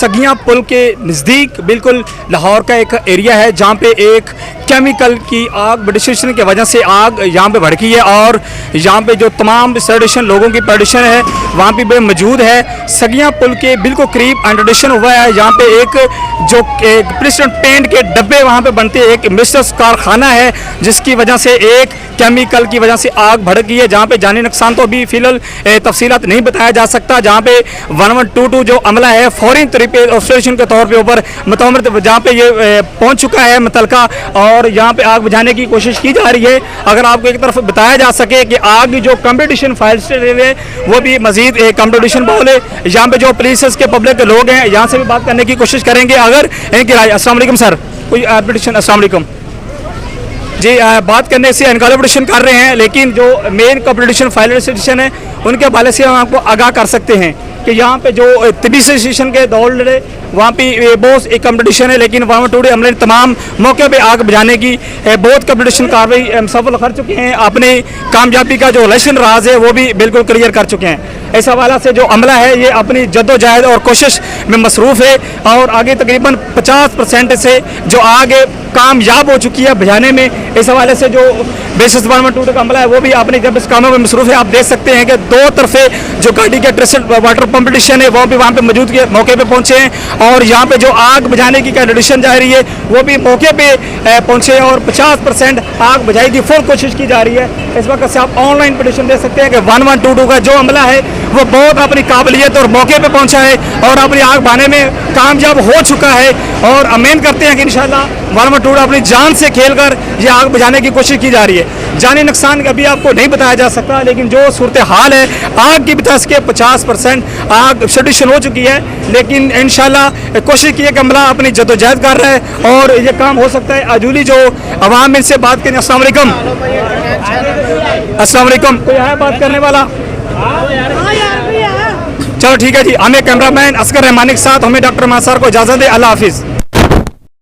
सगियां पुल के नज़दीक बिल्कुल लाहौर का एक एरिया है जहां पे एक केमिकल की आग ब्रिटिशन की वजह से आग यहाँ पे भड़की है और यहाँ पे जो तमाम सर्डिशन लोगों की पर्डिशन है वहाँ पे मौजूद है। सगियां पुल के बिल्कुल करीब अंडरडिशन हुआ है। यहाँ पे एक जो प्रिस्टन पेंट के डब्बे वहाँ पे बनते हैं, एक मिस्टर्स कारखाना है जिसकी वजह से एक केमिकल की वजह से आग भड़क गई है। जहाँ पे जानी नुकसान तो अभी फिलहाल तफसीलात नहीं बताया जा सकता। जहाँ पे 1122 जो अमला है फौरी तरीके ऑब्जर्वेशन के तौर पे ऊपर मतमरत जहाँ पे ये पहुँच चुका है मुतलका और यहाँ पे आग बुझाने की कोशिश की जा रही है। अगर आपको एक तरफ बताया जा सके कि आग जो कंपटीशन फायर स्टेशन है वो भी मजीद एक कंपटीशन माहौल है। यहाँ पे जो पुलिस के पब्लिक के लोग हैं यहाँ से भी बात करने की कोशिश करेंगे अगर इनकी राय। अस्सलाम वालेकुम सर, कोई कंपटीशन? अस्सलाम वालेकुम जी, बात करने से इनकॉर्पोरेशन कर रहे हैं लेकिन जो मेन कंपटीशन फायर स्टेशन है उनके हवाले से हम आपको आगाह कर सकते हैं कि यहाँ पे जो तिब्बी स्टेशन के दौड़ रहे वहाँ पे बहुत एक कंपटीशन है लेकिन वहाँ टूडे हमने तमाम मौके पे आग बुझाने की बहुत कंपटीशन कार्रवाई सफल कर चुके हैं। अपनी कामयाबी का जो लेसन राज है वो भी बिल्कुल क्लियर कर चुके हैं। इस हवाला से जो अमला है ये अपनी जद्दोजहद और कोशिश में मसरूफ़ है और आगे तकरीबन 50% से जो आग कामयाब हो चुकी है बुझाने में। इस हवाले से जो बेसिस डिपार्टमेंट टूडे का अमला है वो भी अपने जब इस कामों में मसरूफ़ है। आप देख सकते हैं कि दो तरफे जो गाड़ी के ट्रेसड वाटर कंपटीशन है वो भी वहाँ पे मौजूद के मौके पे पहुँचे हैं और यहाँ पे जो आग बुझाने की कंडीशन जा रही है वो भी मौके पे पहुँचे और 50% आग बुझाई की फुल कोशिश की जा रही है। इस वक्त से आप ऑनलाइन पटिशन देख सकते हैं कि 1122 का जो अमला है वो बहुत अपनी काबिलियत और मौके पे पहुँचा है और अपनी आग बुझाने में कामयाब हो चुका है और उम्मीद करते हैं कि इंशाल्लाह 1122 अपनी जान से खेलकर ये आग बुझाने की कोशिश की जा रही है। जानी नुकसान अभी आपको नहीं बताया जा सकता लेकिन जो सूरत हाल है आग की वजह से 50% आग सडिशन हो चुकी है लेकिन इंशाल्लाह कोशिश की है कि अमला अपनी जद्दोजहद कर रहा है और ये काम हो सकता है। अजूली जो अवाम इनसे बात करें। अस्सलाम वालेकुम। अस्सलाम वालेकुम, कोई है बात करने वाला? चलो ठीक है जी, हमें कैमरामैन असगर रहमानी के साथ हमें डॉक्टर मासार को इजाज़त दे। अल्लाह हाफिज़।